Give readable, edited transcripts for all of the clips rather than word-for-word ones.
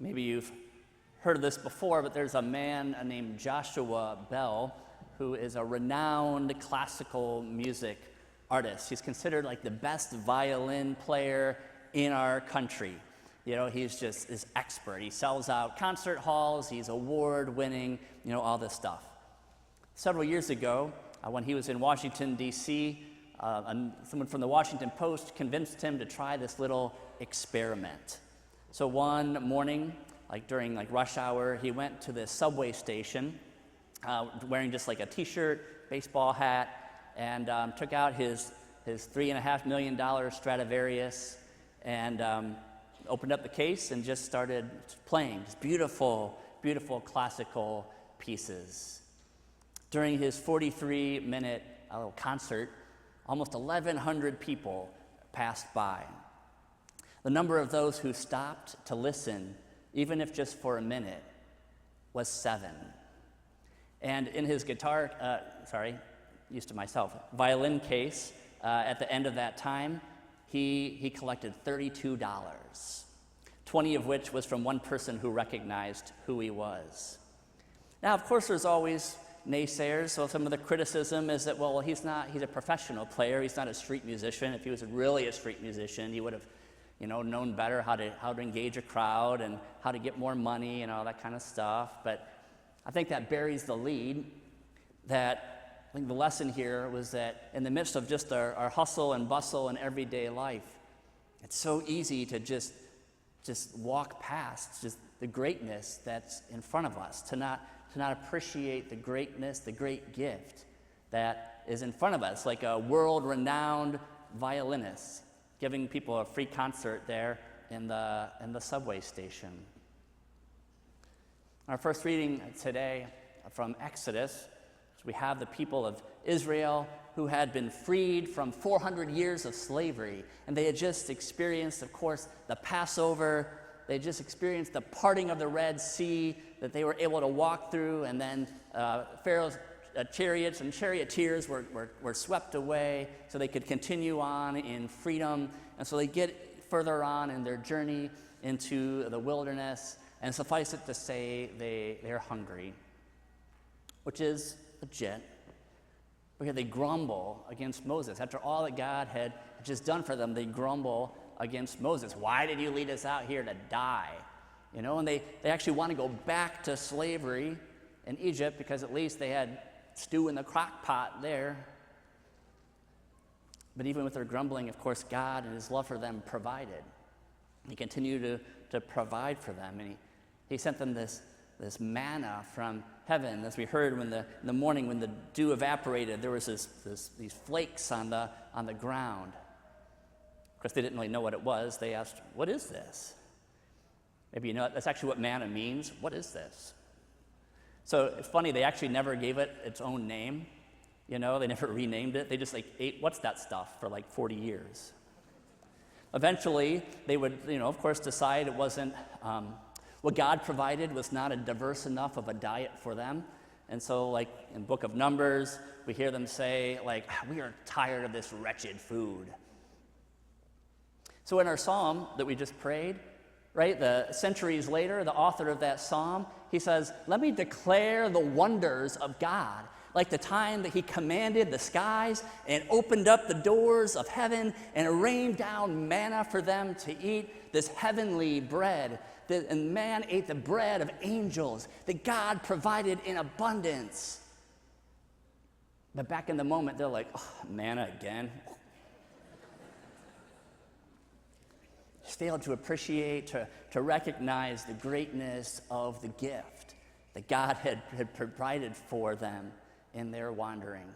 Maybe you've heard of this before, but there's a man named Joshua Bell who is a renowned classical music artist. He's considered like the best violin player in our country. You know, he's just is expert. He sells out concert halls, he's award-winning, all this stuff. Several years ago, when he was in Washington, D.C., someone from the Washington Post convinced him to try this little experiment. So one morning, during rush hour, he went to the subway station wearing just like a t-shirt, baseball hat, and took out his $3.5 million Stradivarius and opened up the case and just started playing just beautiful, beautiful classical pieces. During his 43-minute concert, almost 1,100 people passed by. The number of those who stopped to listen, even if just for a minute, was 7. And in his violin case, at the end of that time, he collected $32, 20 of which was from one person who recognized who he was. Now, of course, there's always naysayers, so some of the criticism is that, he's a professional player, he's not a street musician. If he was really a street musician, he would have known better how to engage a crowd and how to get more money and all that kind of stuff. But I think that buries the lead. That I think the lesson here was that in the midst of just our hustle and bustle and everyday life, it's so easy to just walk past just the greatness that's in front of us, to not appreciate the greatness, the great gift that is in front of us, like a world-renowned violinist giving people a free concert there in the subway station. Our first reading today from Exodus, we have the people of Israel who had been freed from 400 years of slavery, and they had just experienced, of course, the Passover. They had just experienced the parting of the Red Sea that they were able to walk through, and then Pharaoh's chariots and charioteers were swept away so they could continue on in freedom. And so they get further on in their journey into the wilderness, and suffice it to say they're hungry, which is legit. But here they grumble against Moses. After all that God had just done for them, they grumble against Moses. Why did you lead us out here to die? And they actually want to go back to slavery in Egypt because at least they had stew in the crock pot there. But even with their grumbling, of course, God and his love for them provided. He continued to provide for them, and he sent them this manna from heaven. As we heard in the morning when the dew evaporated, there was these flakes on the ground. Of course, they didn't really know what it was. They asked, "What is this?" Maybe that's actually what manna means. What is this? So it's funny, they actually never gave it its own name. They never renamed it. They just ate, what's that stuff, for 40 years. Eventually, they would, of course, decide it wasn't, what God provided was not a diverse enough of a diet for them. And so, in Book of Numbers, we hear them say, we are tired of this wretched food. So in our psalm that we just prayed, right, the centuries later, the author of that psalm, he says, let me declare the wonders of God, like the time that he commanded the skies and opened up the doors of heaven and rained down manna for them to eat, this heavenly bread. And man ate the bread of angels that God provided in abundance. But back in the moment, they're like, oh, manna again. Failed to appreciate, to recognize the greatness of the gift that God had provided for them in their wandering.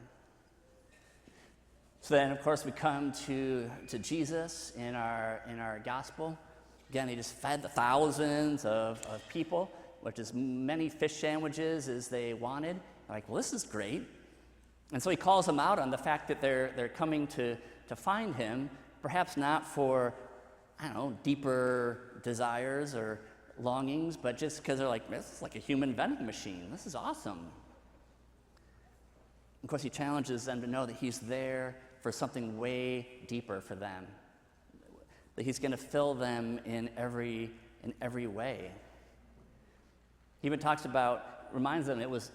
So then, of course, we come to Jesus in our gospel. Again, he just fed the thousands of people, which is many fish sandwiches as they wanted. They're like, well, this is great. And so he calls them out on the fact that they're coming to find him, perhaps not for, deeper desires or longings, but just because they're like, this is like a human vending machine. This is awesome. Of course, he challenges them to know that he's there for something way deeper for them, that he's going to fill them in every way. He even talks about, reminds them it was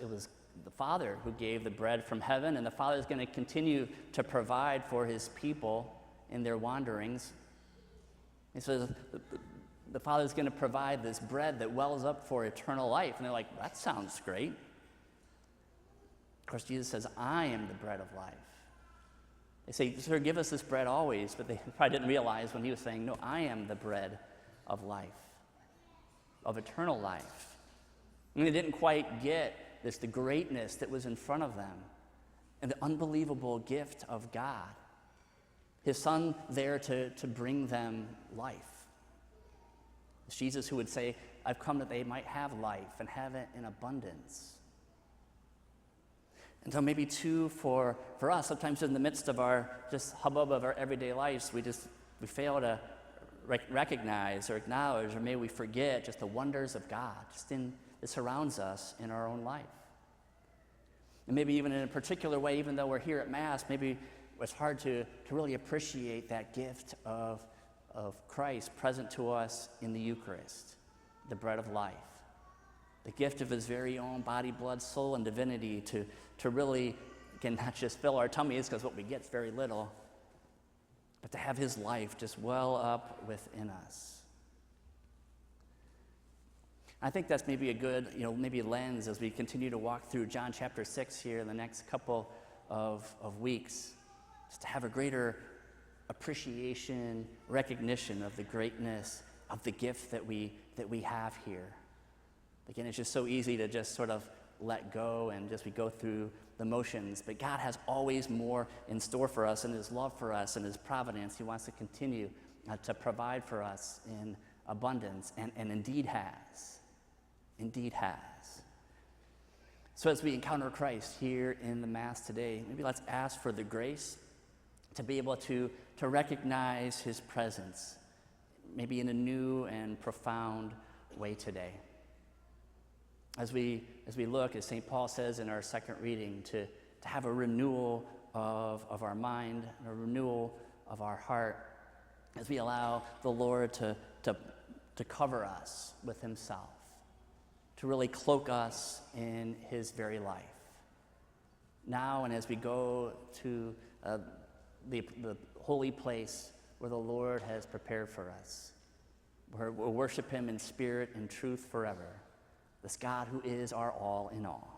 the Father who gave the bread from heaven, and the Father is going to continue to provide for his people in their wanderings. He says the Father is going to provide this bread that wells up for eternal life. And they're like, that sounds great. Of course, Jesus says, I am the bread of life. They say, sir, give us this bread always, but they probably didn't realize when he was saying, no, I am the bread of life, of eternal life. And they didn't quite get the greatness that was in front of them and the unbelievable gift of God, his Son there to bring them life. It's Jesus who would say, I've come that they might have life and have it in abundance. And so maybe too for us, sometimes in the midst of our just hubbub of our everyday lives, we fail to recognize or acknowledge, or maybe we forget just the wonders of God that surrounds us in our own life. And maybe even in a particular way, even though we're here at Mass, maybe it's hard to really appreciate that gift of Christ present to us in the Eucharist, the bread of life. The gift of his very own body, blood, soul, and divinity to really, again, not just fill our tummies, because what we get is very little, but to have his life just well up within us. I think that's maybe a good, maybe lens as we continue to walk through John chapter 6 here in the next couple of weeks, just to have a greater appreciation, recognition of the greatness of the gift that we have here. Again, it's just so easy to just sort of let go and we go through the motions. But God has always more in store for us, and his love for us and his providence. He wants to continue to provide for us in abundance, and indeed has. Indeed has. So as we encounter Christ here in the Mass today, maybe let's ask for the grace to be able to recognize his presence, maybe in a new and profound way today. As we look, as St. Paul says in our second reading, to have a renewal of our mind, a renewal of our heart, as we allow the Lord to cover us with himself, to really cloak us in his very life. Now and as we go to the holy place where the Lord has prepared for us, where we'll worship him in spirit and truth forever. This God who is our all in all.